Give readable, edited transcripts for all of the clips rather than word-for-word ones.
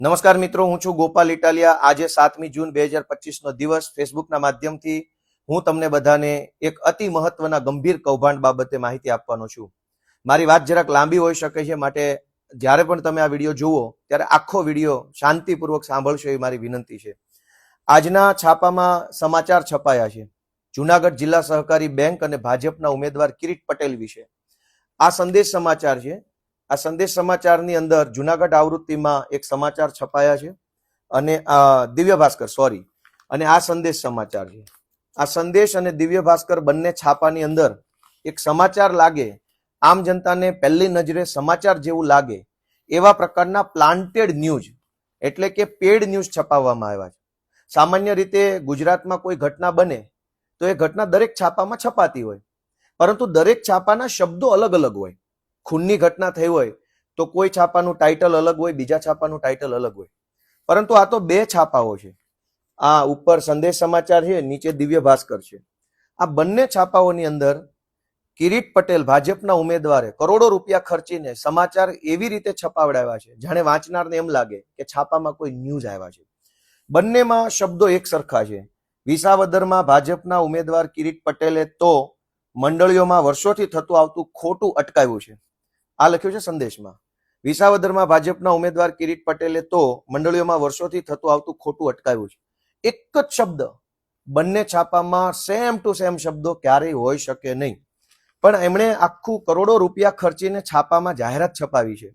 નમસ્કાર મિત્રો, હું છું ગોપાલ ઇટાલિયા। આજે 7મી જૂન 2025 દિવસ ફેસબુકના માધ્યમથી હું તમને બધાને એક અતિ મહત્વના ગંભીર કૌભાંડ બાબતે માહિતી આપવાનો છું। મારી વાત જરાક લાંબી હોઈ શકે છે, માટે જ્યારે પણ તમે આ વિડીયો જુઓ ત્યારે આખો વિડીયો શાંતિપૂર્વક સાંભળશો એવી મારી વિનંતી છે। આજના છાપામાં સમાચાર છપાયા છે જૂનાગઢ જિલ્લા સહકારી બેંક અને ભાજપના ઉમેદવાર કિરીટ પટેલ વિશે। આ સંદેશ સમાચાર છે। આ સંદેશ સમાચારની અંદર જૂનાગઢ આવૃત્તિમાં એક સમાચાર છપાયા છે અને દિવ્ય ભાસ્કર અને આ સંદેશ સમાચાર છે। આ સંદેશ અને દિવ્ય ભાસ્કર બંને છાપાની અંદર એક સમાચાર લાગે, આમ જનતાને પહેલી નજરે સમાચાર જેવું લાગે એવા પ્રકારના પ્લાન્ટેડ ન્યૂઝ એટલે કે પેડ ન્યૂઝ છપાવવામાં આવ્યા છે। સામાન્ય રીતે ગુજરાતમાં કોઈ ઘટના બને તો એ ઘટના દરેક છાપામાં છપાતી હોય, પરંતુ દરેક છાપાના શબ્દો અલગ અલગ હોય। ખૂનની ઘટના થઈ હોય તો કોઈ છાપાનું ટાઇટલ અલગ હોય, બીજા છાપાનું ટાઇટલ અલગ હોય, પરંતુ આ તો બે છાપાઓ છે। આ ઉપર સંદેશ સમાચાર છે, નીચે દિવ્ય ભાસ્કર છે। આ બંને છાપાઓની અંદર કિરીટ પટેલ ભાજપના ઉમેદવારે કરોડો રૂપિયા ખર્ચીને સમાચાર એવી રીતે છપાવડાવ્યા છે જાણે વાંચનારને એમ લાગે કે છાપામાં કોઈ ન્યૂઝ આવ્યા છે। બંનેમાં શબ્દો એક સરખા છે। વિસાવદરમાં ભાજપના ઉમેદવાર કિરીટ પટેલે તો મંડળીઓમાં વર્ષોથી થતું આવતું ખોટું અટકાવ્યું છે। આ લખ્યું છે સંદેશમાં। વિસાવદરમાં ભાજપના ઉમેદવાર કિરીટ પટેલે તો મંડળીઓમાં વર્ષોથી થતું આવતું ખોટું અટકાવ્યું છે। એક જ શબ્દ બંને છાપામાં સેમ ટુ સેમ શબ્દો ક્યારેય હોઈ શકે નહીં, પણ એમણે આખું કરોડો રૂપિયા ખર્ચીને છાપામાં જાહેરાત છપાવી છે,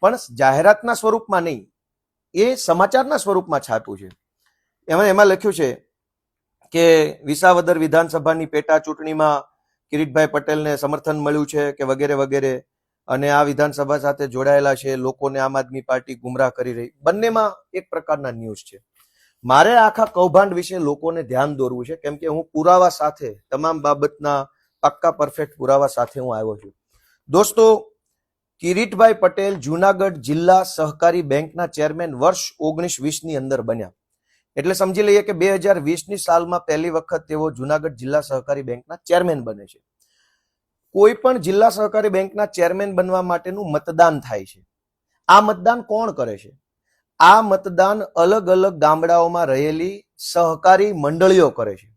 પણ જાહેરાતના સ્વરૂપમાં નહીં, એ સમાચારના સ્વરૂપમાં છાપ્યું છે। એમાં લખ્યું છે કે વિસાવદર વિધાનસભાની પેટા ચૂંટણીમાં કિરીટભાઈ પટેલને સમર્થન મળ્યું છે કે વગેરે વગેરે, અને આ વિધાનસભા સાથે જોડાયેલા છે, લોકોને આમ આદમી પાર્ટી ગુમરાહ કરી રહી। બંનેમાં એક પ્રકારના ન્યૂઝ છે। મારે આખા કૌભાંડ વિશે લોકોને ધ્યાન દોરવું છે, કેમ કે હું પુરાવા સાથે, તમામ બાબતના પાક્કા પરફેક્ટ પુરાવા સાથે હું આવ્યો છું। દોસ્તો, કિરીટભાઈ પટેલ જૂનાગઢ જિલ્લા સહકારી બેંકના ચેરમેન વર્ષ 1920ની અંદર બન્યા, એટલે સમજી લઈએ કે 2020ની સાલમાં પહેલી વખત તેઓ જૂનાગઢ જિલ્લા સહકારી બેંકના ચેરમેન બને છે। કોઈ પણ જિલ્લા સહકારી બેંકના ચેરમેન બનવા માટેનું મતદાન થાય છે। આ મતદાન કોણ કરે છે? આ મતદાન અલગ અલગ ગામડાઓમાં રહેલી સહકારી મંડળીઓ કરે છે।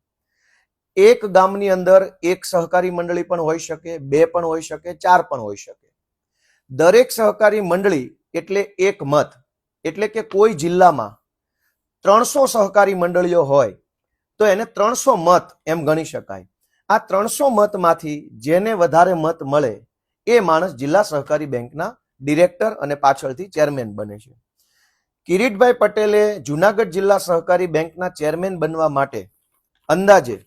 એક ગામની અંદર એક સહકારી મંડળી પણ હોઈ શકે, બે પણ હોઈ શકે, ચાર પણ હોઈ શકે। દરેક સહકારી મંડળી એટલે એક મત, એટલે કે કોઈ જિલ્લામાં 300 સહકારી મંડળીઓ હોય તો એને 300 મત એમ ગણી શકાય। આ 300 મતમાંથી જેને વધારે મત મળે એ માણસ જિલ્લા સહકારી બેંકના ડિરેક્ટર અને પાછળથી ચેરમેન બને છે। કિરીટભાઈ પટેલે જૂનાગઢ જિલ્લા સહકારી બેંકના ચેરમેન બનવા માટે અંદાજે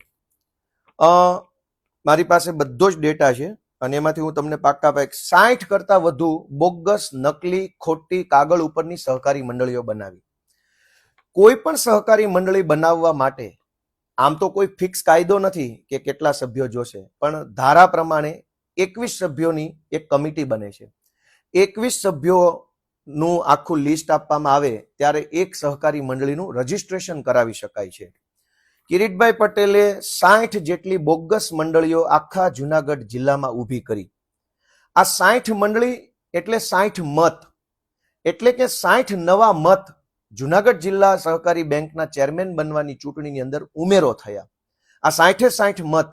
મારી પાસે બધો જ ડેટા છે અને એમાંથી હું તમને પાક્કા 60 કરતા વધુ બોગસ, નકલી, ખોટી કાગળ ઉપરની સહકારી મંડળીઓ બનાવી। કોઈ પણ સહકારી મંડળી બનાવવા માટે આમ તો કોઈ ફિક્સ કાયદો નથી કે કેટલા સભ્યો જોશે, પણ ધારા પ્રમાણે 21 સભ્યોની એક કમિટી બને છે। 21 સભ્યોનું આખું લિસ્ટ આપવામાં આવે ત્યારે એક સહકારી મંડળીનું રજીસ્ટ્રેશન કરાવી શકાય છે। કિરીટભાઈ પટેલે 60 જેટલી બોગસ મંડળીઓ આખા જૂનાગઢ જિલ્લામાં ઊભી કરી। આ 60 મંડળી એટલે 60 મત, એટલે કે 60 નવા મત જૂનાગઢ જિલ્લા સહકારી બેંકના ચેરમેન બનવાની ચૂંટણીની અંદર ઉમેરો થયા। આ 60 મત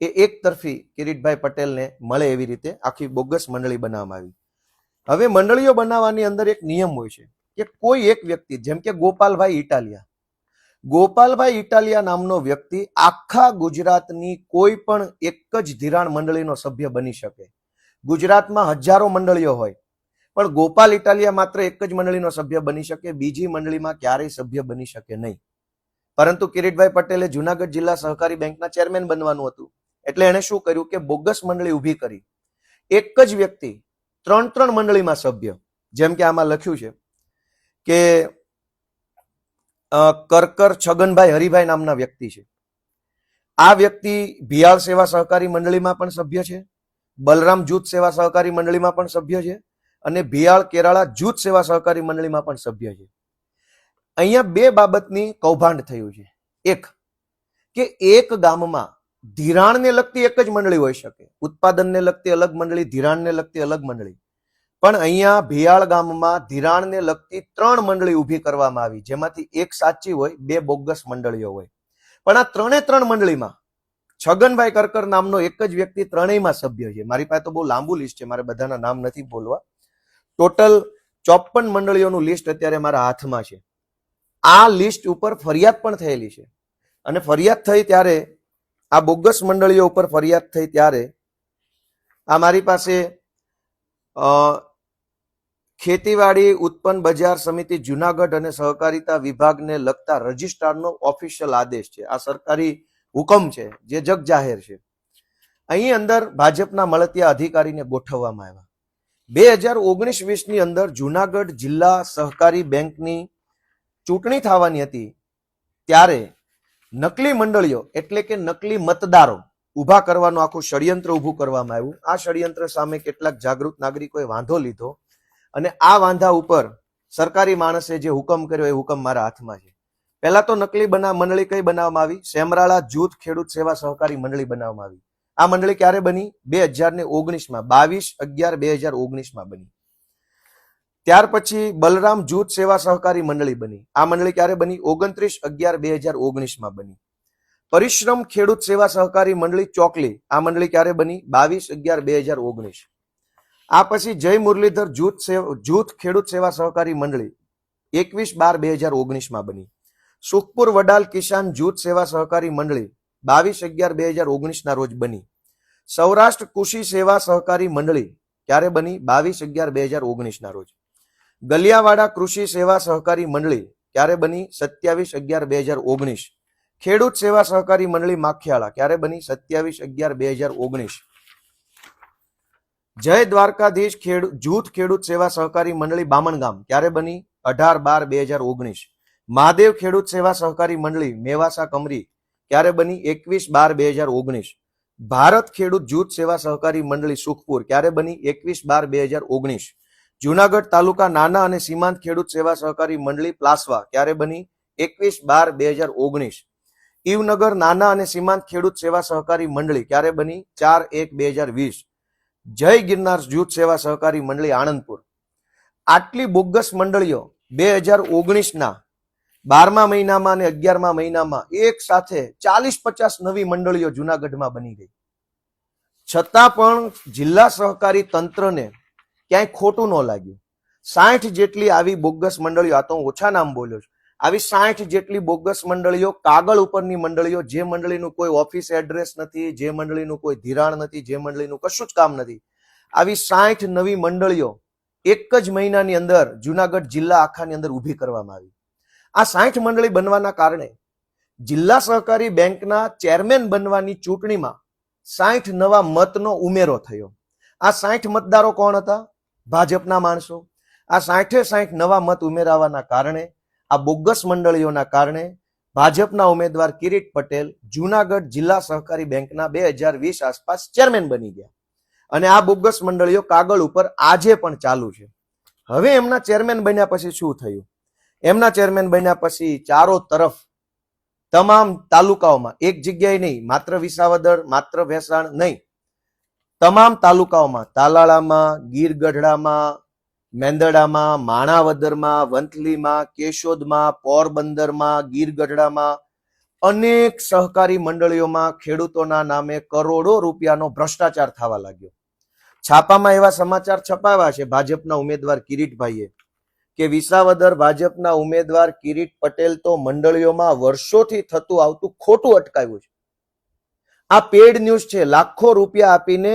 એ એક તરફી કિરીટભાઈ પટેલને મળે એવી રીતે આખી બોગસ મંડળી બનાવવામાં આવી। હવે મંડળીઓ બનાવવાની અંદર એક નિયમ હોય છે કે કોઈ એક વ્યક્તિ, જેમ કે ગોપાલભાઈ ઇટાલિયા નામનો વ્યક્તિ આખા ગુજરાતની કોઈ પણ એક જ ધિરાણ મંડળીનો સભ્ય બની શકે। ગુજરાતમાં હજારો મંડળીઓ હોય, પણ ગોપાલ ઇટાલિયા માત્ર એક જ મંડળીનો સભ્ય બની શકે, બીજી મંડળીમાં ક્યારેય સભ્ય બની શકે નહીં। પરંતુ કિરીટભાઈ પટેલે જૂનાગઢ જિલ્લા સહકારી બેંકના ચેરમેન બનવાનું હતું, એટલે એણે શું કર્યું કે બોગસ મંડળી ઊભી કરી। એક જ વ્યક્તિ 3 મંડળીમાં સભ્ય, જેમ કે આમાં લખ્યું છે કે કરકર છગનભાઈ હરિભાઈ નામના વ્યક્તિ છે। આ વ્યક્તિ ભિયાળ સેવા સહકારી મંડળીમાં પણ સભ્ય છે, બલરામ જૂથ સેવા સહકારી મંડળીમાં પણ સભ્ય છે, અને ભિયાળ કેરાળા જૂથ સેવા સહકારી મંડળીમાં પણ સભ્ય છે। અહીંયા બે બાબતની કૌભાંડ થયું છે। એક કે એક ગામમાં ધિરાણને લગતી એક જ મંડળી હોઈ શકે, ઉત્પાદનને લગતી અલગ મંડળી, ધિરાણને લગતી અલગ મંડળી, પણ અહીંયા ભિયાળ ગામમાં ધિરાણને લગતી 3 મંડળી ઊભી કરવામાં આવી, જેમાંથી એક સાચી હોય, 2 બોગસ મંડળીઓ હોય. પણ આ 3 મંડળીમાં છગનભાઈ કરકર નામનો એક જ વ્યક્તિ ત્રણેયમાં સભ્ય છે. મારી પાસે તો બહુ લાંબુ લિસ્ટ છે, મારે બધાના નામ નથી બોલવા. ટોટલ 54 મંડળીઓનું લિસ્ટ અત્યારે મારા હાથમાં છે. આ લિસ્ટ ઉપર ફરિયાદ પણ થયેલી છે, અને ફરિયાદ થઈ ત્યારે, આ બોગસ મંડળીઓ ઉપર ફરિયાદ થઈ ત્યારે આ મારી પાસે ખેતીવાડી ઉત્પન્ન બજાર સમિતિ જુનાગઢ અને સહકારિતા વિભાગને લગતા રજિસ્ટ્રારનો ઓફિશિયલ આદેશ છે. આ સરકારી હુકમ છે જે જગ જાહેર છે. અહીં અંદર ભાજપના મળતિયા અધિકારીને ગોઠવવામાં આવ્યા. 2019-20 ની અંદર જુનાગઢ જિલ્લા સહકારી બેંકની ચૂંટણી થવાની હતી ત્યારે નકલી મંડળીઓ એટલે કે નકલી મતદારો ઉભા કરવાનું આખું ષડયંત્ર ઉભું કરવામાં આવ્યું. આ ષડયંત્ર સામે કેટલાક જાગૃત નાગરિકોએ વાંધો લીધો, અને આ વાંધા ઉપર સરકારી માણસે જે હુકમ કર્યો એ હુકમ મારા હાથમાં છે. પહેલા તો નકલી મંડળી કઈ બનાવવામાં આવી? સેમરાળા જૂથ ખેડૂત સેવા સહકારી મંડળી બનાવવામાં આવી. આ મંડળી ક્યારે બની? 2019માં, 22/11/2019માં બની. ત્યાર પછી બલરામ જૂથ સેવા સહકારી મંડળી બની. આ મંડળી ક્યારે બની? 29/11/2019માં બની. પરિશ્રમ ખેડૂત સેવા સહકારી મંડળી ચોકલી, આ મંડળી ક્યારે બની? 22/11/2019. આ પછી જય મુરલીધર જૂથ ખેડૂત સેવા સહકારી મંડળી 21/12/2019માં બની. સુખપુર વડાલ કિસાન જૂથ સેવા સહકારી મંડળી 22/11/2019 ના રોજ બની. સૌરાષ્ટ્ર કૃષિ સેવા સહકારી મંડળી ક્યારે બની? 22/11/2019 ના રોજ. ગલિયાવાડા કૃષિ સેવા સહકારી મંડળી ક્યારે બની? 27/11/2019. ખેડૂત સેવા સહકારી મંડળી માખિયાળા ક્યારે બની? 27/11/2019. જય દ્વારકાધીશ જૂથ ખેડૂત સેવા સહકારી મંડળી બામણગામ ક્યારે બની? 18/12/2019. મહાદેવ ખેડૂત સેવા સહકારી મંડળી મેવાસા કમરી ક્યારે બની? 21/12/2019. ભારત ખેડૂત જૂથ સેવા સહકારી મંડળી સુખપુર ક્યારે બની? 21/12/2019. જુનાગઢ તાલુકા નાના અને સીમાંત ખેડૂત સેવા સહકારી મંડળી પ્લાસવા ક્યારે બની? 21/12/2019. ઈવનગર નાના અને સીમાંત ખેડૂત સેવા સહકારી મંડળી ક્યારે બની? 4/1/2020. જય ગિરનાર જૂથ સેવા સહકારી મંડળી આણંદપુર. આટલી બોગસ મંડળીઓ 2019ના 12મા મહિનામાં અને 11મા મહિનામાં એક સાથે 40-50 નવી મંડળીઓ જુનાગઢમાં બની ગઈ. છતાં પણ જિલ્લા સહકારી તંત્રને ક્યાંય ખોટું ન લાગ્યું. 60 જેટલી આવી બોગસ મંડળીઓ, આ તો હું ઓછા નામ બોલ્યો છું, આવી 60 જેટલી બોગસ મંડળીઓ, કાગળ ઉપરની મંડળીઓ, જે મંડળીનું કોઈ ઓફિસ એડ્રેસ નથી, જે મંડળીનું કોઈ ધિરાણ નથી, જે મંડળીનું કશું જ કામ નથી, આવી 60 નવી મંડળીઓ એક જ મહિનાની અંદર જુનાગઢ જિલ્લા આખાની અંદર ઊભી કરવામાં આવી. આ 60 મંડળી બનવાના કારણે જિલ્લા સહકારી બેંકના ચેરમેન બનવાની ચૂંટણીમાં 60 નવા મતનો ઉમેરો થયો. આ 60 મતદારો કોણ હતા? ભાજપના માણસો. આ 60 નવા મત ઉમેરાવાના કારણે, આ બોગસ મંડળીઓના કારણે ભાજપના ઉમેદવાર કિરીટ પટેલ જુનાગઢ જિલ્લા સહકારી બેંકના 2020 આસપાસ ચેરમેન બની ગયા. અને આ બોગસ મંડળીઓ કાગળ ઉપર આજે પણ ચાલુ છે. હવે એમના ચેરમેન બન્યા પછી શું થયું? એમના ચેરમેન બન્યા પછી ચારો તરફ તમામ તાલુકાઓમાં, એક જગ્યાએ નહીં, માત્ર વિસાવદર, માત્ર ભેસાણ નહીં, તમામ તાલુકાઓમાં, તાલાળામાં, ગીરગઢડામાં, મેંદરડામાં, માણાવદરમાં, વંથલીમાં, કેશોદમાં, પોરબંદરમાં, ગીરગઢડામાં અનેક સહકારી મંડળીઓમાં ખેડૂતોના નામે કરોડો રૂપિયાનો ભ્રષ્ટાચાર થવા લાગ્યો. છાપામાં એવા સમાચાર છપાવ્યા છે ભાજપના ઉમેદવાર કિરીટભાઈએ કે વિસાવદર ભાજપના ઉમેદવાર કિરીટ પટેલ તો મંડળીઓમાં વર્ષોથી થતું આવતું ખોટું અટકાવ્યું છે. આ પેડ ન્યૂઝ છે, લાખો રૂપિયા આપીને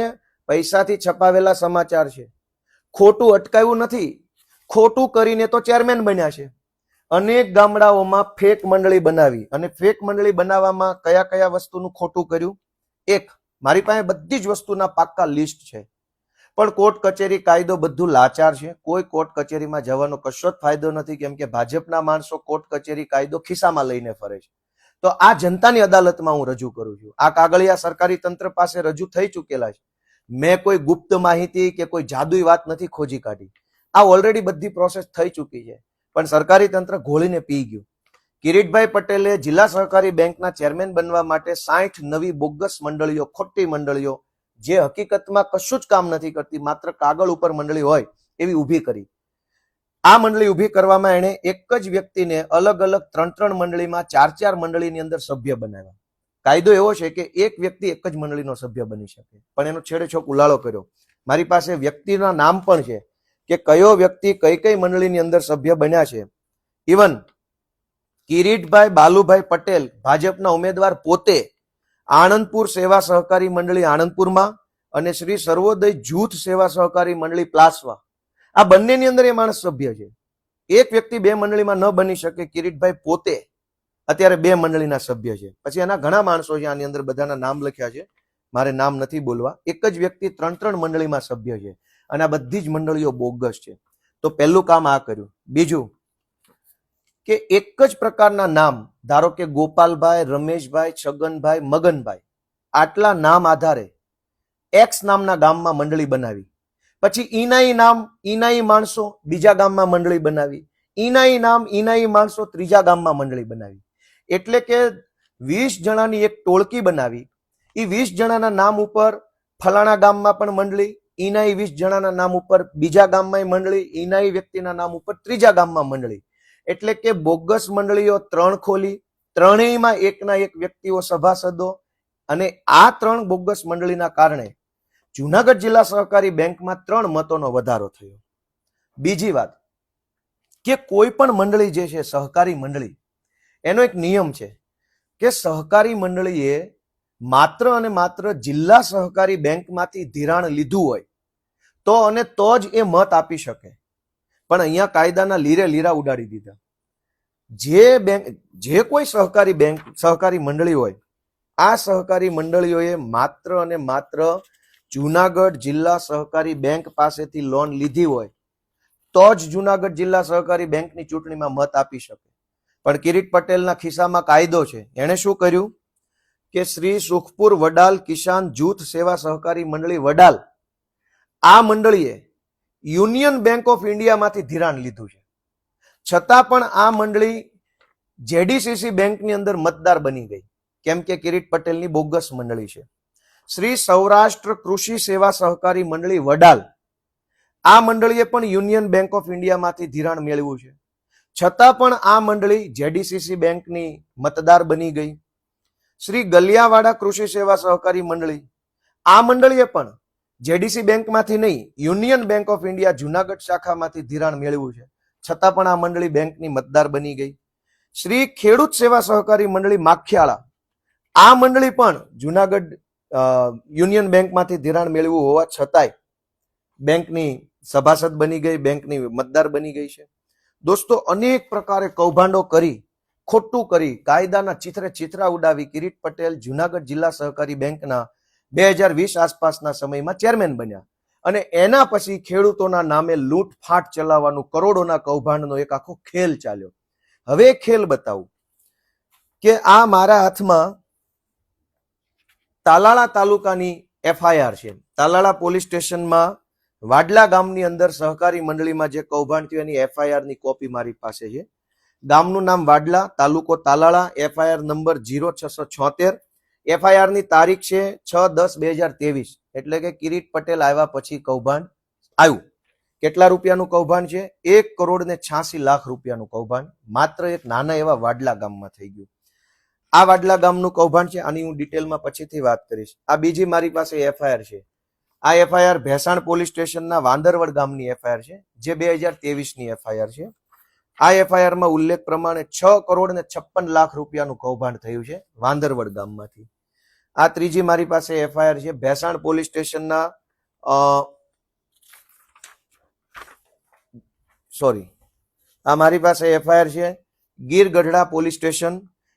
પૈસાથી છપાવેલા સમાચાર છે. ખોટું અટકાવ્યું નથી, ખોટું કરીને તો ચેરમેન બન્યા છે. અનેક ગામડાઓમાં ફેક મંડળી બનાવી, અને ફેક મંડળી બનાવવામાં કયા કયા વસ્તુનું ખોટું કર્યું? એક, મારી પાસે બધી જ વસ્તુના પાક્કા લિસ્ટ છે, પણ કોર્ટ કચેરી કાયદો બધું લાચાર છે. કોઈ કોર્ટ કચેરીમાં જવાનો કશો જ ફાયદો નથી, કેમ કે ભાજપના માણસો કોર્ટ કચેરી કાયદો ખિસ્સામાં લઈને ફરે છે. તો આ જનતાની અદાલતમાં હું રજૂ કરું છું. આ કાગળિયા સરકારી તંત્ર પાસે રજૂ થઈ ચૂકેલા છે. મેં કોઈ ગુપ્ત માહિતી કે કોઈ જાદુઈ વાત નથી ખોજી કાઢી. આ ઓલરેડી બધી પ્રોસેસ થઈ ચૂકી છે, પણ સરકારી તંત્ર ઘોળીને પી ગયું. કિરીટભાઈ પટેલે જિલ્લા સહકારી બેંકના ચેરમેન બનવા માટે 60 નવી બોગસ મંડળીઓ, ખોટી મંડળીઓ, જે હકીકતમાં કશું જ કામ નથી કરતી, માત્ર કાગળ ઉપર મંડળી હોય એવી ઊભી કરી. આ મંડળી ઊભી કરવામાં એણે એક જ વ્યક્તિને અલગ અલગ 3 મંડળીમાં 4 મંડળીની અંદર સભ્ય બનાવ્યા. કાયદો એવો છે કે એક વ્યક્તિ એક જ મંડળીનો સભ્ય બની શકે, પણ એનો છેડેછોક ઉલાળો કર્યો. મારી પાસે વ્યક્તિના નામ પણ છે કે કયો વ્યક્તિ કઈ કઈ મંડળીની અંદર સભ્ય બન્યા છે. ઇવન કિરીટભાઈ બાલુભાઈ પટેલ ભાજપના ઉમેદવાર પોતે આણંદપુર સેવા સહકારી મંડળી આણંદપુરમાં અને શ્રી સર્વોદય જૂથ સેવા સહકારી મંડળી પ્લાસવા, આ બંનેની અંદર એ માણસ સભ્ય છે. એક વ્યક્તિ 2 મંડળીમાં ન બની શકે. કિરીટભાઈ પોતે અત્યારે 2 મંડળીના સભ્ય છે. પછી એના ઘણા માણસો છે, આની અંદર બધાના નામ લખ્યા છે, મારે નામ નથી બોલવા. એક જ વ્યક્તિ 3 મંડળીમાં સભ્ય છે અને આ બધી જ મંડળીઓ બોગસ છે. તો પહેલું કામ આ કર્યું. બીજું કે એક જ પ્રકારના નામ, ધારો કે ગોપાલભાઈ, રમેશભાઈ, છગનભાઈ, મગનભાઈ, આટલા નામ આધારે એક્સ નામના ગામમાં મંડળી બનાવી. પછી ઈનાઈ નામ, ઈનાઈ માણસો બીજા ગામમાં મંડળી બનાવી. ઈનાઈ નામ, ઈનાઈ માણસો ત્રીજા ગામમાં મંડળી બનાવી. એટલે કે 20 જણાની એક ટોળકી બનાવી. એ 20 જણાના નામ ઉપર ફલાણા ગામમાં પણ મંડળી, ઈનાઈ 20 જણાના નામ ઉપર બીજા ગામમાં મંડળી, ઈનાઈ વ્યક્તિના નામ ઉપર ત્રીજા ગામમાં મંડળી. એટલે કે બોગસ મંડળીઓ 3 ખોલી, ત્રણેયમાં એકના એક વ્યક્તિઓ સભાસદો, અને આ 3 બોગસ મંડળીના કારણે જુનાગઢ જિલ્લા સહકારી બેંકમાં 3 મતોનો વધારો થયો. બીજી વાત કે કોઈ પણ મંડળી જે છે સહકારી મંડળી, એનો એક નિયમ છે કે સહકારી મંડળીએ માત્ર અને માત્ર જિલ્લા સહકારી બેંકમાંથી ધિરાણ લીધું હોય તો અને તો જ એ મત આપી શકે. પણ અહીંયા કાયદાના લીરે લીરા ઉડાડી દીધા. જે કોઈ સહકારી બેંક, સહકારી મંડળી હોય, આ સહકારી મંડળીઓએ માત્ર અને માત્ર જુનાગઢ જિલ્લા સહકારી બેંક પાસેથી લોન લીધી હોય તો જ જુનાગઢ જિલ્લા સહકારી બેંકની ચૂંટણીમાં મત આપી શકે. પણ કિરીટ પટેલના ખિસ્સામાં કાયદો છે. એણે શું કર્યું કે શ્રી સુખપુર વડાલ કિસાન જૂથ સેવા સહકારી મંડળી વડાલ, આ મંડળીએ યુનિયન બેંક ઓફ ઇન્ડિયામાંથી ધિરાણ લીધું છે. છતાં પણ આ મંડળી જેડીસીસી બેંકની અંદર મતદાર બની ગઈ, કેમ કે કિરીટ પટેલની બોગસ મંડળી છે. શ્રી સૌરાષ્ટ્ર કૃષિ સેવા સહકારી મંડળી વડાલ, આ મંડળીએ પણ યુનિયન બેંક ઓફ ઇન્ડિયામાંથી ધિરાણ મેળવ્યું છે. છતાં પણ આ મંડળી જેડીસીસી બેંકની મતદાર બની ગઈ. શ્રી ગલિયાવાડા કૃષિ સેવા સહકારી મંડળી, આ મંડળીએ પણ જેડીસી બેંકમાંથી નહીં, Union Bank of India Junagadh શાખામાંથી ધિરાણ મેળવ્યું છે. છતાં પણ આ મંડળી બેંકની મતદાર બની ગઈ. શ્રી ખેડૂત સેવા સહકારી મંડળી માખિયાળા, આ મંડળી પણ જુનાગઢ યુનિયન બેંકમાંથી ધિરાણ મેળવ્યું હોવા છતાંય બેંકની સભાસદ બની ગઈ, બેંકની મતદાર બની ગઈ છે. દોસ્તો, અનેક પ્રકારે કૌભાંડો કરી, ખોટું કરી, કાયદાના ચિત્રે ચિત્રા ઉડાવી કિરીટ પટેલ જુનાગઢ જિલ્લા સહકારી બેંકના 2020 આસપાસના સમયમાં ચેરમેન બન્યા. અને એના પછી ખેડૂતોના નામે લૂંટફાટ ચલાવવાનું, કરોડોના કૌભાંડનો એક આખો ખેલ ચાલ્યો. હવે ખેલ બતાવું કે આ મારા હાથમાં તાલાળા તાલુકાની એફઆઈઆર છે. તાલાળા પોલીસ સ્ટેશનમાં વાડલા ગામની અંદર સહકારી મંડળીમાં જે કૌભાંડ થયું એની એફઆઈઆર ની કોપી મારી પાસે છે. ગામનું નામ વાડલા, તાલુકો તાલાળા, એફઆઈઆર નંબર 0676. એફઆઈઆર ની તારીખ છે 6/10/2023. એટલે કે કિરીટ પટેલ આવ્યા પછી કૌભાંડ આવ્યું. કેટલા રૂપિયાનું કૌભાંડ છે? 1,86,00,000 રૂપિયાનું કૌભાંડ માત્ર એક નાના એવા વાડલા ગામમાં થઈ ગયું. આ વાડલા ગામનું કૌભાંડ છે. આની હું ડિટેલમાં પછીથી વાત કરીશ. આ બીજી મારી પાસે એફઆઈઆર છે. આ એફઆઈઆર ભેસાણ પોલીસ સ્ટેશનના વાંદરવડ ગામની એફઆઈઆર છે, જે 2023ની એફઆઈઆર છે. આ એફઆઈઆરમાં ઉલ્લેખ પ્રમાણે 6,56,00,000 રૂપિયાનું કૌભાંડ થયું છે વાંદરવડ ગામમાંથી. આ ત્રીજી મારી પાસે એફઆઈઆર છે ભેસાણ પોલીસ સ્ટેશનના આ મારી પાસે એફઆઈઆર છે ગીર ગઢડા પોલીસ સ્ટેશન,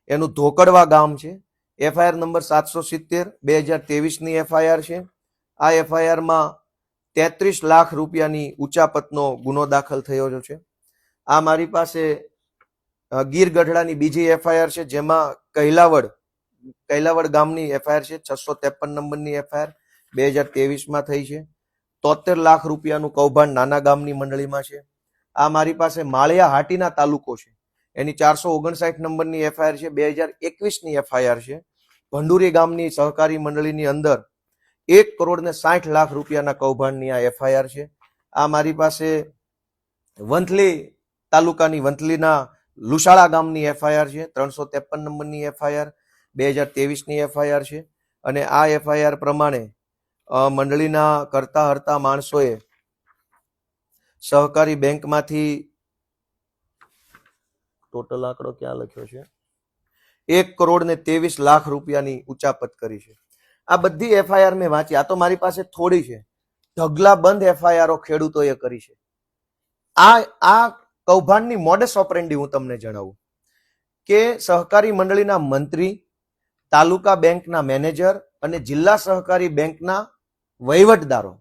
એનું ધોકડવા ગામ છે. એફઆઈઆર નંબર 770 2023ની એફઆઈઆર છે. આ એફઆઈઆરમાં 33 લાખ રૂપિયાની ઉચાપતનો ગુનો દાખલ થયો છે. આ મારી પાસે ગીર ગઢડાની બીજી એફઆઈઆર છે, જેમાં કૈલાવડ ગામની એફઆઈઆર છે. 653 નંબરની એફઆઈઆર 2023માં થઈ છે. 73 લાખ રૂપિયાનું કૌભાંડ નાના ગામની મંડળીમાં છે. આ મારી પાસે માળિયા હાટીના તાલુકો છે, એની 459 નંબરની એફઆઈઆર છે. 2021ની એફઆઈઆર છે. ભંડુરી ગામની સહકારી મંડળીની અંદર 1,60,00,000 રૂપિયાના કૌભાંડની આ એફઆઈઆર છે. આ મારી પાસે વંથલી તાલુકાની વંથલીના લુસાળા ગામની એફઆઈઆર છે, 353 નંબરની એફઆઈઆર 2023ની એફઆઈઆર છે. અને આ એફઆઈઆર પ્રમાણે મંડળીના કરતા હરતા માણસોએ સહકારી બેંકમાંથી ટોટલ આંકડો ક્યાં લખ્યો છે, 1,23,00,000 રૂપિયાની ઉચાપત કરી છે. આ બધી એફઆઈઆર મેં વાંચી. આ તો મારી પાસે થોડી છે, ઢગલાબંધ એફઆઈઆરો ખેડૂતોએ કરી છે. આ કૌભાંડની મોડસ ઓપરેન્ડી હું તમને જણાવું કે સહકારી મંડળીના મંત્રી, તાલુકા બેંકના મેનેજર અને જિલ્લા સહકારી બેંકના વહીવટદારો,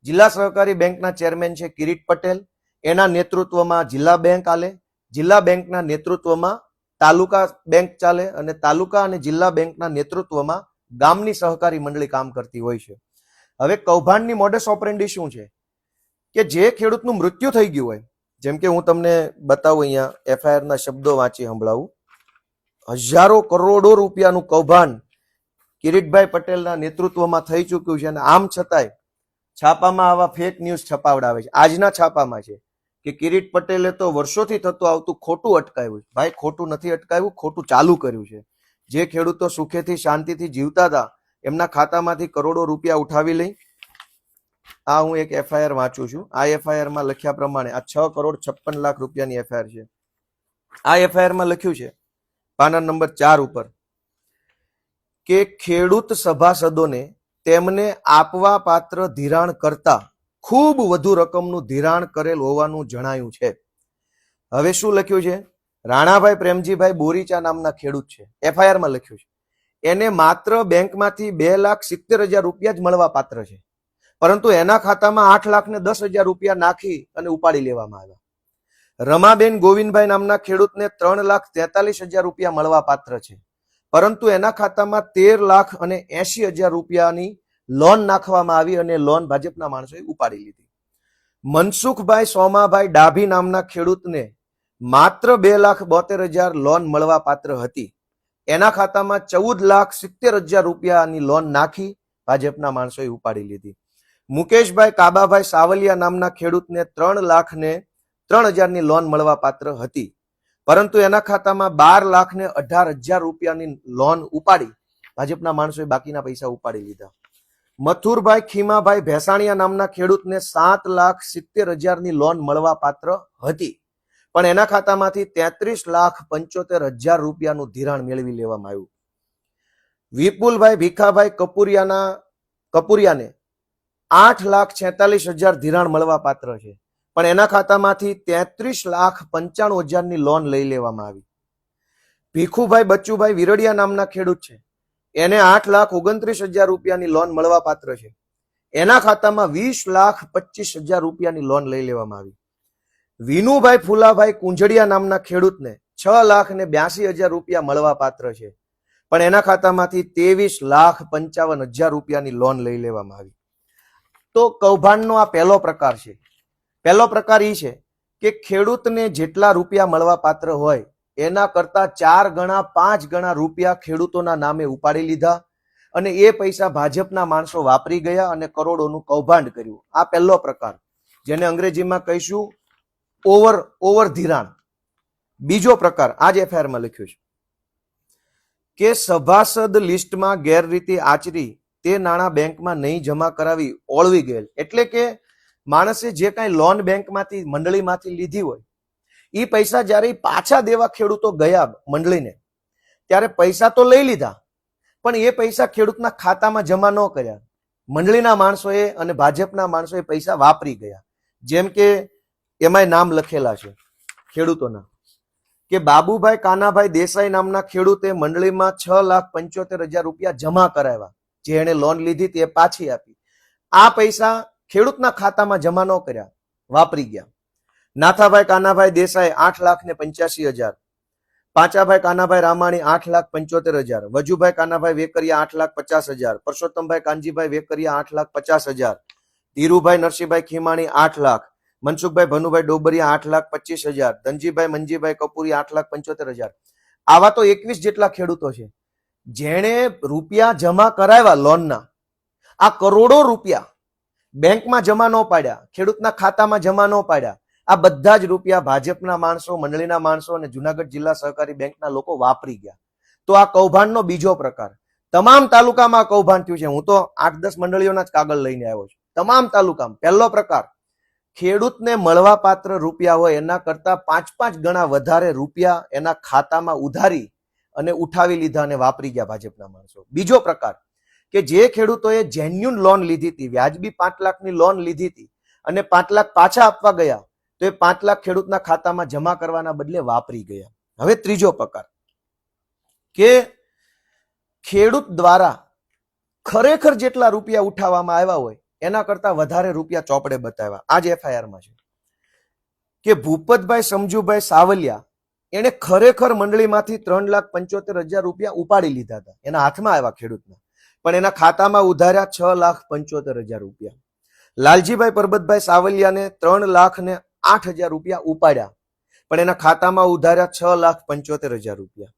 જિલ્લા સહકારી બેંકના ચેરમેન છે કિરીટ પટેલ, એના નેતૃત્વમાં જિલ્લા બેંક ચાલે, જિલ્લા બેંકના નેતૃત્વમાં તાલુકા બેંક ચાલે અને તાલુકા અને જિલ્લા બેંકના નેતૃત્વમાં ગામની સહકારી મંડળી કામ કરતી હોય છે. હવે કૌભાંડની મોડસ ઓપરેન્ડી શું છે કે જે ખેડૂતનું મૃત્યુ થઈ ગયું હોય, જેમ કે હું તમને બતાવું, અહીંયા એફઆઈઆર ના શબ્દો વાંચી સંભળાવું. હજારો કરોડો રૂપિયાનું કૌભાંડ કિરીટભાઈ પટેલના નેતૃત્વમાં થઈ ચૂક્યું છે અને આમ છતાંય છાપામાં આવા ફેક ન્યૂઝ છપાવડાવે છે. આજના છાપામાં છે કે કિરીટ પટેલે તો વર્ષોથી થતું આવતું ખોટું અટકાવ્યું. ભાઈ, ખોટું નથી અટકાવ્યું, ખોટું ચાલુ કર્યું છે. જે ખેડૂતો સુખેથી શાંતિથી જીવતા હતા એમના ખાતામાંથી કરોડો રૂપિયા ઉઠાવી લઈ. આ હું એક એફઆઈઆર વાંચું છું. આ એફઆઈઆર માં લખ્યા પ્રમાણે આ 6,56,00,000 રૂપિયાની એફઆઈઆર છે. આ એફઆઈઆર માં લખ્યું છે પાના નંબર 4 ઉપર કે ખેડૂત સભાસદોને તેમને આપવા પાત્ર ધિરાણ કરતા ખૂબ વધુ રકમનું ધિરાણ કરેલ હોવાનું જણાયું છે. હવે શું લખ્યું છે? રાણાભાઈ પ્રેમજીભાઈ બોરીચા નામના ખેડૂત છે, એફઆઈઆર માં લખ્યું છે, એને માત્ર બેંકમાંથી 2,70,000 રૂપિયા જ મળવા પાત્ર છે, પરંતુ એના ખાતામાં 8,10,000 રૂપિયા નાખી અને ઉપાડી લેવામાં આવ્યા. રમાબેન ગોવિંદભાઈ નામના ખેડૂતને 3,43,000 રૂપિયા મળવા પાત્ર છે, પરંતુ એના ખાતામાં 13,80,000 રૂપિયાની લોન નાખવામાં આવી અને લોન ભાજપના માણસોએ ઉપાડી લીધી. મનસુખભાઈ સોમાભાઈ ડાભી નામના ખેડૂતને માત્ર 2,72,000 લોન મળવા પાત્ર હતી, એના ખાતામાં 14,70,000 રૂપિયાની લોન નાખી ભાજપના માણસોએ ઉપાડી લીધી. મુકેશભાઈ કાબાભાઈ સાવલિયા નામના ખેડૂતને 3,03,000ની લોન મળવા પાત્ર હતી, પરંતુ એના ખાતામાં 12,18,000 રૂપિયાની લોન ઉપાડી ભાજપના માણસોએ બાકીના પૈસા ઉપાડી લીધા. મથુરભાઈ ખીમાભાઈ ભેસાણીયા નામના ખેડૂતને 7,70,000ની લોન મળવા પાત્ર હતી, પણ એના ખાતામાંથી 33,75,000 રૂપિયાનું ધિરાણ મેળવી લેવામાં આવ્યું. વિપુલભાઈ ભીખાભાઈ કપુરિયાને 8,46,000 ધિરાણ મળવા પાત્ર છે, પણ એના ખાતામાંથી 33,95,000ની લોન લઈ લેવામાં આવી. ભીખુભાઈ બચ્ચુભાઈ વિરડિયા નામના ખેડૂત છે, એને 8,29,000 રૂપિયાની લોન મળવા પાત્ર છે, એના ખાતામાં 20,25,000 રૂપિયાની લોન લઈ લેવામાં આવી. વિનુભાઈ ફુલાભાઈ કુંજડિયા નામના ખેડૂતને 6,82,000 રૂપિયા મળવા પાત્ર છે, પણ એના ખાતામાંથી 23,55,000 રૂપિયાની લોન લઈ લેવામાં આવી. તો કૌભાંડનો આ પહેલો પ્રકાર છે. પહેલો પ્રકાર એ છે કે ખેડૂતને જેટલા રૂપિયા મળવા પાત્ર હોય એના કરતા 4 ગણા 5 ગણા રૂપિયા ખેડૂતોના નામે ઉપાડી લીધા અને એ પૈસા ભાજપના માણસો વાપરી ગયા અને કરોડોનું કૌભાંડ કર્યું. આ પહેલો પ્રકાર, જેને અંગ્રેજીમાં કહીશું ઓવર ધિરાણ. બીજો પ્રકાર આ જ એફઆઈઆરમાં લખ્યું છે કે સભાસદ લિસ્ટમાં ગેરરીતિ આચરી તે નાણાં બેંકમાં નહીં જમા કરાવી ઓળવી ગયેલ. એટલે કે માણસે જે કાંઈ લોન બેંકમાંથી મંડળીમાંથી લીધી હોય એ પૈસા જ્યારે પાછા દેવા ખેડૂતો ગયા મંડળીને ત્યારે પૈસા તો લઈ લીધા, પણ એ પૈસા ખેડૂતના ખાતામાં જમા ન કર્યા. મંડળીના માણસોએ અને ભાજપના માણસોએ પૈસા વાપરી ગયા. જેમ કે એમાંય નામ લખેલા છે ખેડૂતોના કે બાબુભાઈ કાનાભાઈ દેસાઈ નામના ખેડૂતે મંડળીમાં 6,75,000 રૂપિયા જમા કરાવ્યા, જે એને લોન લીધી તે પાછી આપી. આ પૈસા ખેડૂતના ખાતામાં જમા ન કર્યા, વાપરી ગયા. નાથાભાઈ કાનાભાઈ દેસાઈ 8,85,000, પાંચાભાઈ કાનાભાઈ રામાણી 8,75,000, વજુભાઈ કાનાભાઈ વેકરિયા 8,50,000, પરસોત્તમભાઈ કાનજીભાઈ વેકરિયા 8,50,000, ધીરુભાઈ નરસિંહભાઈ ખીમાણી 8 લાખ, મનસુખભાઈ ભનુભાઈ ડોબરિયા 8,25,000, ધનજીભાઈ મંજીભાઈ કપૂરિયા 8,75,000. આવા તો 21 જેટલા ખેડૂતો છે જેણે રૂપિયા જમા કરાવ્યા લોનના. આ કરોડો રૂપિયા બેંકમાં જમા ન પાડ્યા, ખેડૂતના ખાતામાં જમા ન પાડ્યા, આ બધા જ રૂપિયા ભાજપના માણસો, મંડળીના માણસો અને જુનાગઢ જિલ્લા સહકારી બેંકના લોકો વાપરી ગયા. તો આ કૌભાંડનો બીજો પ્રકાર. તમામ તાલુકામાં કૌભાંડ થયું છે. હું તો 8-10 મંડળીઓના જ કાગળ લઈને આવ્યો છું. તમામ તાલુકામાં. પહેલો પ્રકાર, ખેડૂતને મળવા પાત્ર રૂપિયા હોય એના કરતા 5-5 ગણા વધારે રૂપિયા એના ખાતામાં ઉધારી અને ઉઠાવી લીધા અને વાપરી ગયા ભાજપના માણસો. બીજો પ્રકાર, કે જે ખેડૂતોએ જેન્યુન લોન લીધી હતી, વ્યાજબી 5 લાખની લોન લીધી હતી અને 5 લાખ પાછા આપવા ગયા, તો એ 5 લાખ ખેડૂતના ખાતામાં જમા કરવાના બદલે વાપરી ગયા. હવે ત્રીજો પ્રકાર, કે ખેડૂત દ્વારા ખરેખર જેટલા રૂપિયા ઉઠાવવામાં આવ્યા હોય એના કરતા વધારે રૂપિયા ચોપડે બતાવ્યા. આ જ એફઆઈઆરમાં છે કે ભૂપતભાઈ સમજુભાઈ સાવલિયા એને ખરેખર મંડળીમાંથી 3,75,000 રૂપિયા ઉપાડી લીધા હતા, એના હાથમાં આવ્યા ખેડૂતના, પણ એના ખાતામાં ઉધાર્યા 6,75,000 રૂપિયા. લાલજીભાઈ પરબતભાઈ સાવલિયાને 3,08,000 રૂપિયા ઉપાડ્યા, પણ એના ખાતામાં ઉધાર્યા 6,75,000 રૂપિયા.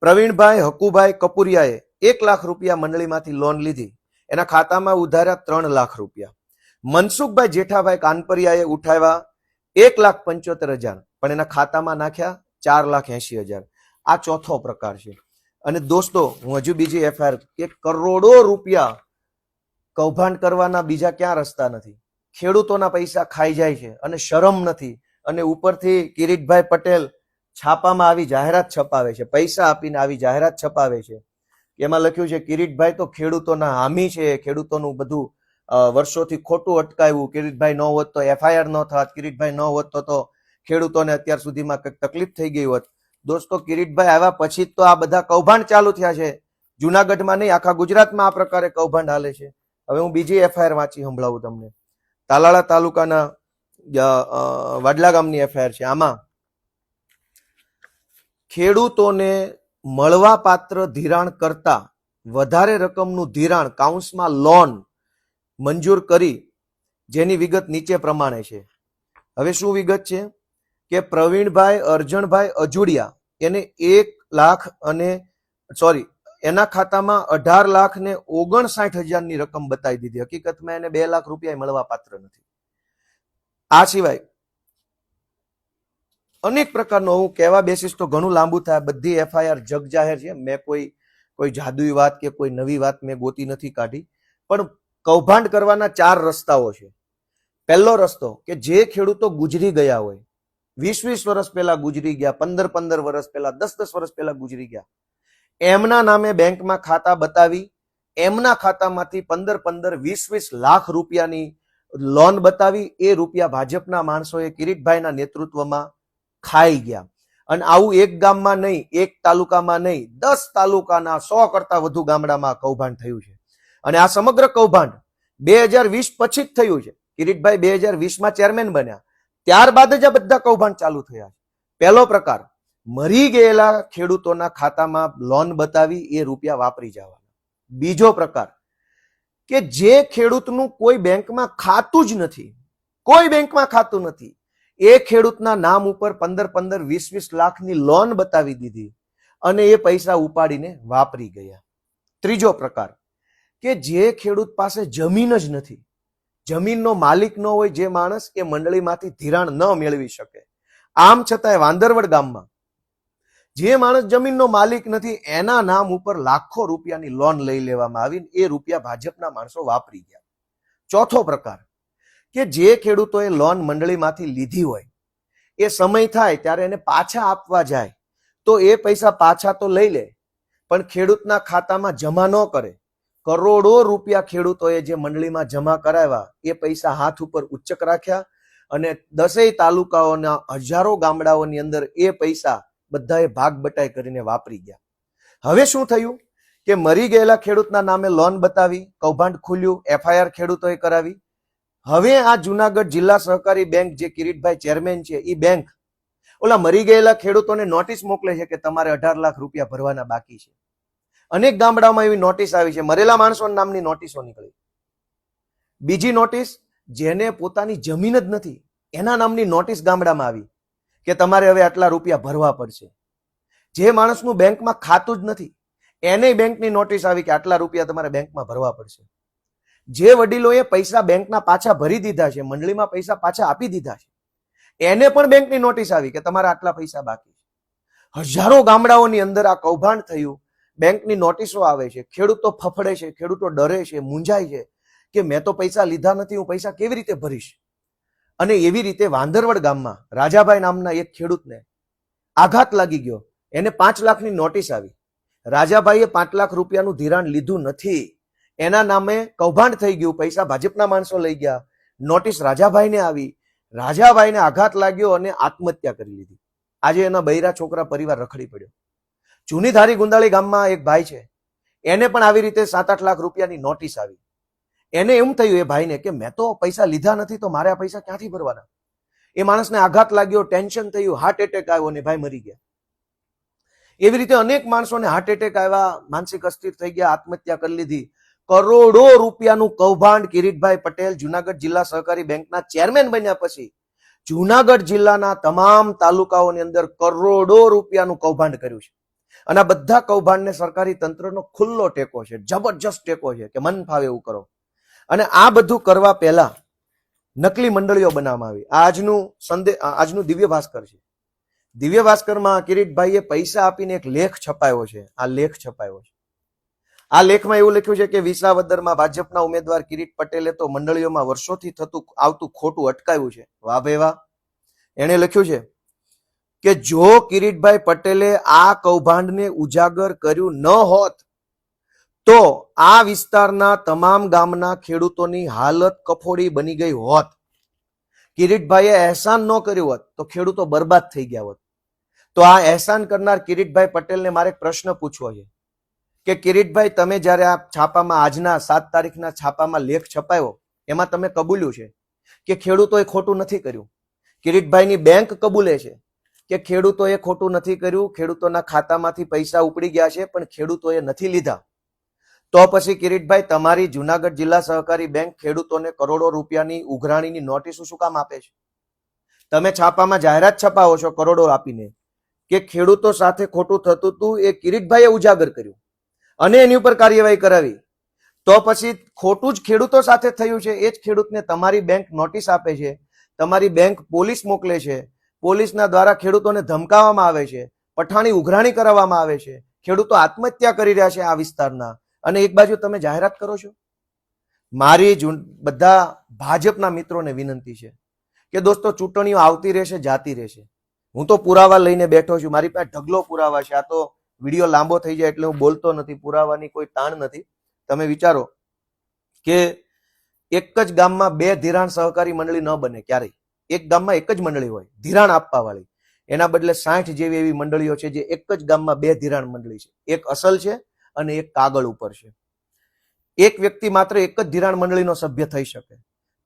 પ્રવીણભાઈ હકુભાઈ કપુરિયાએ 1 લાખ રૂપિયા મંડળીમાંથી લોન લીધી, એના ખાતામાં ઉધાર્યા 3 લાખ રૂપિયા. મનસુખભાઈ જેઠાભાઈ કાનપરિયાએ ઉઠાવ્યા 1,75,000, પણ એના ખાતામાં નાખ્યા 4,80,000. આ ચોથો પ્રકાર છે. અને દોસ્તો, હું હજુ બીજી એફઆઈઆર, કે કરોડો રૂપિયા કૌભાંડ કરવાના બીજા ક્યાં રસ્તા નથી. ખેડૂતોના પૈસા ખાઈ જાય છે અને શરમ નથી, અને ઉપરથી કિરીટભાઈ પટેલ છાપામાં આવી જાહેરાત છપાવે છે, પૈસા આપીને આવી જાહેરાત છપાવે છે. એમાં લખ્યું છે કિરીટભાઈ તો ખેડૂતોના હામી છે, ખેડૂતોનું બધું વર્ષોથી ખોટું અટકાવ્યું, કિરીટભાઈ ન હોત તો એફઆઈઆર ન થાત, કિરીટભાઈ ન હોત તો ખેડૂતોને અત્યાર સુધીમાં કંઈક તકલીફ થઈ ગઈ હોત. દોસ્તો, કિરીટભાઈ આવ્યા પછી તો આ બધા કૌભાંડ ચાલુ થયા છે. જુનાગઢમાં નહીં, આખા ગુજરાતમાં આ પ્રકારે કૌભાંડ હાલે છે. હવે હું બીજી એફઆઈઆર વાંચી સંભળાવું તમને. તાલાળા તાલુકાના વાડલા ગામની એફઆઈઆર છે. આમાં ખેડૂતોને મળવા પાત્ર ધિરાણ કરતા વધારે રકમનું ધિરાણ કાઉન્સમાં લોન મંજૂર કરી, જેની વિગત નીચે પ્રમાણે છે. હવે શું વિગત છે? કે પ્રવીણભાઈ અરજણભાઈ અજુડિયા એને 1 લાખ અને એના ખાતામાં 18,59,000 ની રકમ બતાવી દીધી. હકીકતમાં એને 2 લાખ રૂપિયા મળવા પાત્ર નથી. આ સિવાય અનેક પ્રકારનો, હું કહેવા બેસીશ તો ઘણું લાંબુ થાય. બધી એફઆઈઆર જગ જાહેર છે. મેં કોઈ જાદુઈ વાત કે કોઈ નવી વાત મેં ગોતી નથી કાઢી. પણ કૌભાંડ કરવાના 4 રસ્તાઓ છે. પહેલો રસ્તો, કે જે ખેડૂતો ગુજરી ગયા હોય, 20-20 વર્ષ પહેલા ગુજરી ગયા, 15-15 વર્ષ પહેલા, 10-10 વર્ષ પહેલા ગુજરી ગયા, એમના નામે બેંકમાં ખાતા બતાવી, એમના ખાતામાંથી 15-15, 20-20 લાખ રૂપિયાની લોન બતાવી, એ રૂપિયા ભાજપના માણસોએ કિરીટભાઈના નેતૃત્વમાં ખાઈ ગયા. અને આવું એક ગામમાં નહીં, એક તાલુકામાં નહીં, 10 તાલુકાના 100 કરતા વધુ ગામડામાં કૌભાંડ થયું છે. અને આ સમગ્ર કૌભાંડ 2020 પછી જ થયું છે. કિરીટભાઈ 2020માં ચેરમેન બન્યા, ત્યારબાદ જ આ બધા કૌભાંડ ચાલુ થયા છે. પહેલો પ્રકાર, મરી ગયેલા ખેડૂતોના ખાતામાં લોન બતાવી એ રૂપિયા વાપરી જવાના. બીજો પ્રકાર, કે જે ખેડૂતનું કોઈ બેંકમાં ખાતું જ નથી, કોઈ બેંકમાં ખાતું નથી, એ ખેડૂતના નામ ઉપર 15-15, 20-20 લાખની લોન બતાવી દીધી અને એ પૈસા ઉપાડીને વાપરી ગયા. ત્રીજો પ્રકાર, કે જે ખેડૂત પાસે જમીન જ નથી, જમીનનો માલિક ન હોય જે માણસ, એ મંડળીમાંથી ધિરાણ ન મેળવી શકે. આમ છતાંય વાંદરવડ ગામમાં જે માણસ જમીનનો માલિક નથી, એના નામ ઉપર લાખો રૂપિયાની લોન લઈ લેવામાં આવી, એ રૂપિયા ભાજપના માણસો વાપરી ગયા. ચોથો પ્રકાર, કે જે ખેડૂતોએ લોન મંડળીમાંથી લીધી હોય, એ સમય થાય ત્યારે એને પાછા આપવા જાય તો એ પૈસા પાછા તો લઈ લે, પણ ખેડૂતના ખાતામાં જમા ન કરે. કરોડો રૂપિયા ખેડૂતોએ જે મંડળીમાં જમા કરાવ્યા, એ પૈસા હાથ ઉપર ઉચ્ચક રાખ્યા અને 10 તાલુકાઓના હજારો ગામડાઓની અંદર એ પૈસા બધાએ ભાગ બટાઈ કરીને વાપરી ગયા. હવે શું થયું? કે મરી ગયેલા ખેડૂતના નામે લોન બતાવી, કૌભાંડ ખુલ્યું, એફઆઈઆર ખેડૂતોએ કરાવી. હવે આ જુનાગઢ જિલ્લા સહકારી બેંક, જે કિરીટભાઈ ચેરમેન છે, એ બેંક ઓલા મરી ગયેલા ખેડૂતોને નોટિસ મોકલે છે કે તમારે 18 લાખ રૂપિયા ભરવાના બાકી છે. અનેક ગામડામાં એવી નોટિસ આવી છે, મરેલા માણસો નામની નોટિસો નીકળી. બીજી નોટિસ, જેને પોતાની જમીન જ નથી એના નામની નોટિસ ગામડામાં આવી કે તમારે હવે આટલા રૂપિયા ભરવા પડશે. જે માણસનું બેંકમાં ખાતું જ નથી એને બેંકની નોટિસ આવી કે આટલા રૂપિયા તમારે બેંકમાં ભરવા પડશે. જે વડીલોએ પૈસા બેંકના પાછા ભરી દીધા છે, મંડળીમાં પૈસા પાછા આપી દીધા છે, એને પણ બેંકની નોટિસ આવી કે તમારા આટલા પૈસા બાકી છે. હજારો ગામડાઓની અંદર આ કૌભાંડ થયું. બેંકની નોટિસો આવે છે, ખેડૂતો ફફડે છે, ખેડૂતો ડરે છે, મૂંઝાય છે કે મેં તો પૈસા લીધા નથી, હું પૈસા કેવી રીતે ભરીશ. અને એવી રીતે વાંદરવડ ગામમાં રાજાભાઈ નામના એક ખેડૂતને આઘાત લાગી ગયો. એને 5 લાખની નોટિસ આવી. રાજાભાઈએ 5 લાખ રૂપિયાનું ધિરાણ લીધું નથી, એના નામે કૌભાંડ થઈ ગયું. પૈસા ભાજપના માણસો લઈ ગયા. નોટિસ રાજાભાઈને આવી. રાજાભાઈને આઘાત લાગ્યો અને આત્મહત્યા કરી લીધી. આજે એના બૈરા છોકરા પરિવાર રખડી પડ્યો. જૂની ધારી ગુંદાળી ગામમાં એક ભાઈ છે, એને પણ આવી રીતે 7-8 લાખ રૂપિયાની નોટિસ આવી. એને એમ થયું એ ભાઈને કે મેં તો પૈસા લીધા નથી, તો મારે આ પૈસા ક્યાંથી ભરવાના. એ માણસને આઘાત લાગ્યો, ટેન્શન થયું, હાર્ટ એટેક આવ્યો અને ભાઈ મરી ગયા. એવી રીતે અનેક માણસોને હાર્ટ એટેક આવ્યા, માનસિક અસ્થિર થઈ ગયા, આત્મહત્યા કરી લીધી. કરોડો રૂપિયાનું કૌભાંડ કિરીટભાઈ પટેલ જુનાગઢ જિલ્લા સહકારી બેંકના ચેરમેન બન્યા પછી જુનાગઢ જિલ્લાના તમામ તાલુકાઓની અંદર કરોડો રૂપિયાનું કૌભાંડ કર્યું છે. અને આ બધા કૌભાંડને સરકારી તંત્રનો ખુલ્લો ટેકો છે, જબરજસ્ત ટેકો છે કે મન ફાવે એવું કરો. અને આ બધું કરવા પહેલા નકલી મંડળીઓ બનાવવામાં આવી. આજનું દિવ્ય ભાસ્કર છે. દિવ્ય ભાસ્કરમાં કિરીટભાઈએ પૈસા આપીને એક લેખ છપાયો છે. આ લેખ છપાયો છે. આ લેખમાં એવું લખ્યું છે કે વિસાવદરમાં ભાજપના ઉમેદવાર કિરીટ પટેલે તો મંડળીઓમાં વર્ષોથી થતું આવતું ખોટું અટકાવ્યું છે. વાહ ભાઈ વાહ. એણે લખ્યું છે કે જો કિરીટભાઈ પટેલે આ કૌભાંડને ઉજાગર કર્યું ન હોત તો આ વિસ્તારના તમામ ગામના ખેડૂતોની હાલત કફોડી બની ગઈ હોત. કિરીટભાઈએ અહેસાન ન કર્યું હોત તો ખેડૂતો બરબાદ થઈ ગયા હોત. તો આ અહેસાન કરનાર કિરીટભાઈ પટેલને મારે એક પ્રશ્ન પૂછવો છે કે કિરીટભાઈ, તમે જ્યારે આ છાપામાં આજના 7 તારીખના છાપામાં લેખ છપાયો એમાં તમે કબૂલ્યું છે કે ખેડૂતોએ ખોટું નથી કર્યું. કિરીટભાઈની બેંક કબૂલે છે કે ખેડૂતોએ ખોટું નથી કર્યું, ખેડૂતોના ખાતામાંથી પૈસા ઉપડી ગયા છે પણ ખેડૂતોએ નથી લીધા. તો પછી કિરીટભાઈ, તમારી જુનાગઢ જિલ્લા સહકારી બેંક ખેડૂતોને કરોડો રૂપિયાની ઉઘરાણીની નોટિસો શું કામ આપે છે? તમે છાપામાં જાહેરાત છપાવો છો કરોડો આપીને કે ખેડૂતો સાથે ખોટું થતું હતું, એ કિરીટભાઈએ ઉજાગર કર્યું અને એની ઉપર કાર્યવાહી કરાવી. તો પછી ખોટું જ ખેડૂતો સાથે થયું છે, એ જ ખેડૂતને તમારી બેંક નોટિસ આપે છે, તમારી બેંક પોલીસ મોકલે છે, પોલીસના દ્વારા ખેડૂતોને ધમકાવવામાં આવે છે, પઠાણી ઉઘરાણી કરાવવામાં આવે છે, ખેડૂતો આત્મહત્યા કરી રહ્યા છે આ વિસ્તારના, અને એક બાજુ તમે જાહેરાત કરો છો. મારી બધા ભાજપના મિત્રોને વિનંતી છે કે દોસ્તો, ચૂંટણીઓ આવતી રહેશે, જાતી રહેશે. હું તો પુરાવા લઈને બેઠો છું, મારી પાસે ઢગલો પુરાવા છે. આ તો વિડીયો લાંબો થઈ જાય એટલે હું બોલતો નથી, પુરાવાની કોઈ તાણ નથી. તમે વિચારો કે એક જ ગામમાં 2 ધિરાણ સહકારી મંડળી ન બને ક્યારેય. એક ગામમાં એક જ મંડળી હોય ધિરાણ આપવા વાળી, એના બદલે 60 જેવી એવી મંડળીઓ છે જે એક જ ગામમાં 2 ધિરાણ મંડળી છે. એક અસલ છે અને એક કાગળ ઉપર છે. એક વ્યક્તિ માત્ર એક જ ધિરાણ મંડળીનો સભ્ય થઈ શકે,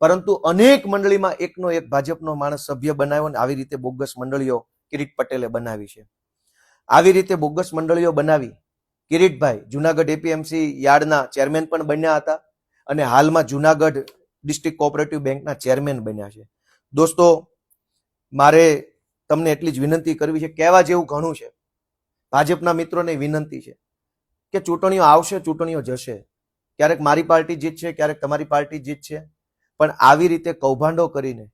પરંતુ અનેક મંડળીમાં એકનો એક ભાજપનો માણસ સભ્ય બનાવ્યો અને આવી રીતે બોગસ મંડળીઓ કિરીટ પટેલે બનાવી છે. આવી રીતે બોગસ મંડળીઓ બનાવી કિરીટભાઈ જુનાગઢ એપીએમસી યાર્ડના ચેરમેન પણ બન્યા હતા અને હાલમાં જુનાગઢ ડિસ્ટ્રિક્ટ કોઓપરેટિવ બેંકના ચેરમેન બન્યા છે. દોસ્તો, મારે તમને એટલી જ વિનંતી કરવી છે, કહેવા જેવું ઘણું છે. ભાજપના મિત્રોને વિનંતી છે કે ચૂંટણીઓ આવશે, ચૂંટણીઓ જશે, ક્યારેક મારી પાર્ટી જીતશે, ક્યારેક તમારી પાર્ટી જીતશે, પણ આવી રીતે કૌભાંડો કરીને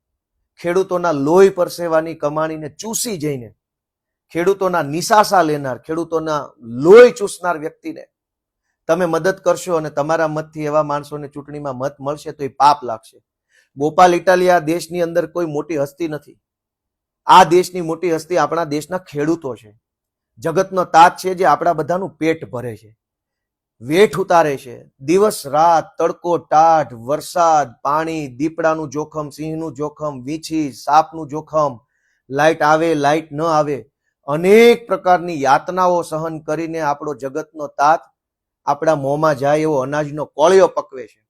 ખેડૂતોના લોહી પરસેવાની કમાણીને ચૂસી જઈને ખેડૂતોના નિશાસા લેનાર, ખેડૂતોના લોહી ચૂસનાર વ્યક્તિને તમે મદદ કરશો અને તમારા મતથી એવા માણસોને ચૂંટણીમાં મત મળશે તો એ પાપ લાગશે. ગોપાલ ઇટાલિયા દેશની અંદર કોઈ મોટી હસ્તી નથી. આ દેશની મોટી હસ્તી આપણા દેશના ખેડૂતો છે. જગતનો તાત છે જે આપણા બધાનું પેટ ભરે છે, વેઠ ઉતારે છે, દિવસ રાત, તડકો ટાઢ, વરસાદ, પાણી, દીપડાનું જોખમ, સિંહનું જોખમ, વીંછી, સાપનું જોખમ, લાઈટ આવે, લાઈટ ન આવે, અનેક પ્રકારની યાતનાઓ સહન કરીને આપણો જગતનો તાત આપણા મોંમાં જાય એવો અનાજનો કોળિયો પકવે છે.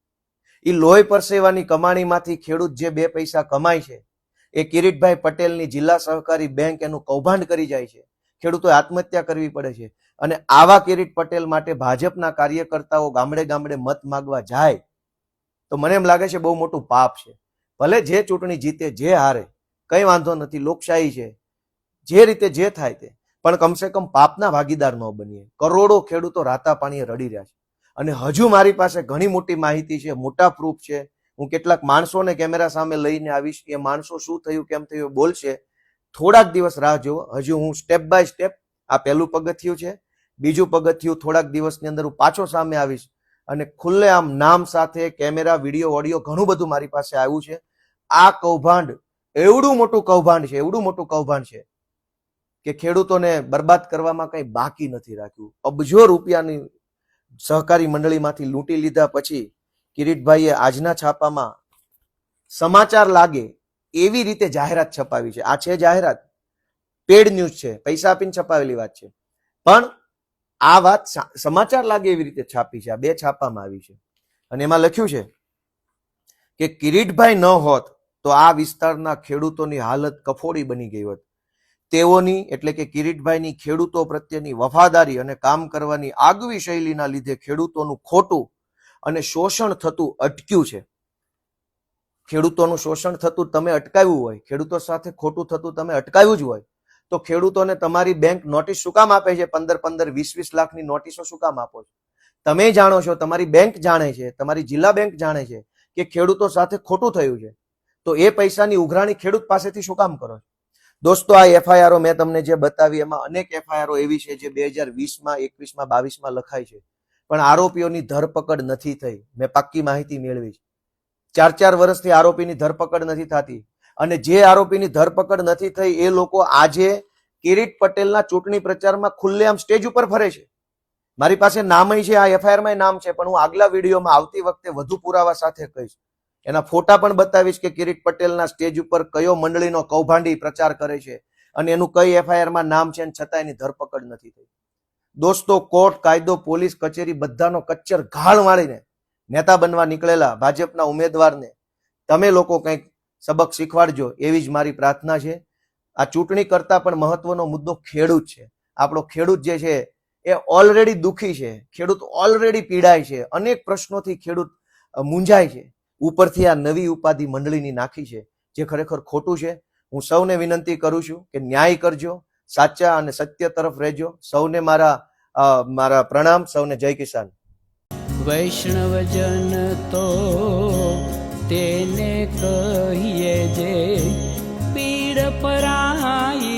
એ લોહી પરસેવાની કમાણીમાંથી ખેડૂત જે 2 પૈસા કમાય છે એ કિરીટભાઈ પટેલની જિલ્લા સહકારી બેંક એનું કૌભાંડ કરી જાય છે. ખેડૂતોએ આત્મહત્યા કરવી પડે છે. અને આવા કિરીટ પટેલ માટે ભાજપના કાર્યકર્તાઓ ગામડે ગામડે મત માંગવા જાય તો મને એમ લાગે છે બહુ મોટું પાપ છે. ભલે જે ચૂંટણી જીતે, જે હારે, કઈ વાંધો નથી, લોકશાહી છે, જે રીતે જે થાય તે, પણ કમસે કમ પાપના ભાગીદાર ન બનીએ. કરોડો ખેડૂતો રાતા પાણીએ રડી રહ્યા છે. અને હજુ મારી પાસે ઘણી મોટી માહિતી છે, મોટા પ્રૂફ છે. હું કેટલાક માણસોને કેમેરા સામે લઈને આવીશ, એ માણસો શું થયું કેમ થયું બોલશે. થોડાક દિવસ રાહ જુઓ. હજુ હું સ્ટેપ બાય સ્ટેપ, આ પહેલું પગથિયું છે, બીજું પગથિયું થોડાક દિવસની અંદર હું પાછો સામે આવીશ અને ખુલ્લેઆમ નામ સાથે કેમેરા, વિડીયો, ઓડિયો ઘણું બધું મારી પાસે આવ્યું છે. આ કૌભાંડ એવડું મોટું કૌભાંડ છે, એવડું મોટું કૌભાંડ છે કે ખેડૂતોને બરબાદ કરવામાં કઈ બાકી નથી રાખ્યું. અબજો રૂપિયાની સહકારી મંડળીમાંથી લૂંટી લીધા પછી કિરીટભાઈએ આજના છાપામાં સમાચાર લાગે એવી રીતે જાહેરાત છપાવી છે. આ છે જાહેરાત, પેડ ન્યૂઝ છે, પૈસા આપીને છપાવેલી વાત છે, પણ આ વાત સમાચાર લાગે એવી રીતે છાપી છે. આ 2 છાપામાં આવી છે અને એમાં લખ્યું છે કે કિરીટભાઈ ન હોત તો આ વિસ્તારના ખેડૂતોની હાલત કફોડી બની ગઈ હોત. તેઓની એટલે કે કિરીટભાઈની ખેડૂતો પ્રત્યેની વફાદારી અને કામ કરવાની આગવી શૈલીના લીધે ખેડૂતોનું ખોટું અને શોષણ થતું અટક્યું છે. ખેડૂતોનું શોષણ થતું તમે અટકાવ્યું હોય, ખેડૂતો સાથે ખોટું થતું તમે અટકાવ્યું જ હોય, તો ખેડૂતોને તમારી બેંક નોટિસ શું કામ આપે છે? 15-15, 20-20 લાખની નોટિસો શું કામ આપો છો? તમે જાણો છો, તમારી બેંક જાણે છે, તમારી જિલ્લા બેંક જાણે છે કે ખેડૂતો સાથે ખોટું થયું છે, તો એ પૈસાની ઉઘરાણી ખેડૂત પાસેથી શું કામ કરો છો? દોસ્તો, આ એફઆઈઆરો મેં તમને જે બતાવી એમાં અનેક એફઆઈઆરો એવી છે જે 2020માં, 21માં, 22માં લખાઈ છે, પણ આરોપીઓની ધરપકડ નથી થઈ. મેં પાક્કી માહિતી મેળવી છે. 4-4 વર્ષથી આરોપીની ધરપકડ નથી થતી અને જે આરોપીની ધરપકડ નથી થઈ એ લોકો આજે કિરીટ પટેલના ચૂંટણી પ્રચારમાં ખુલ્લેઆમ સ્ટેજ ઉપર ફરે છે. મારી પાસે નામય છે, આ એફઆઈઆરમાં નામ છે, પણ હું આગલા વિડીયોમાં આવતી વખતે વધુ પુરાવા સાથે કહીશ. એના ફોટા પણ બતાવીશ કે કિરીટ પટેલના સ્ટેજ ઉપર કયો મંડળીનો કૌભાંડી પ્રચાર કરે છે અને એનું કઈ એફઆઈઆરમાં નામ છે અને છતાં એની ધરપકડ નથી થઈ. દોસ્તો, કોર્ટ, કાયદો, પોલીસ કચેરી બધાનો કચ્ચર ઘાળ વાળીને નેતા બનવા નીકળેલા ભાજપના ઉમેદવારને તમે લોકો કંઈક સબક શીખવાડજો એવી જ મારી પ્રાર્થના છે. આ ચૂંટણી કરતા પણ મહત્વનો મુદ્દો ખેડૂત છે. આપણો ખેડૂત જે છે એ ઓલરેડી દુઃખી છે, ખેડૂત ઓલરેડી પીડાય છે, અનેક પ્રશ્નોથી ખેડૂત મૂંઝાય છે. ઉપરથી આ નવી ઉપાધિ મંડળીની નાખી છે, જે ખરેખર ખોટું છે. હું સૌને વિનંતી કરું છું કે ન્યાય કરજો, સાચા અને સત્ય તરફ રહેજો. સૌને મારા પ્રણામ, સૌને જય કિસાન. વૈષ્ણવજન તો તેને કહીએ જે પીડ પરાઈ.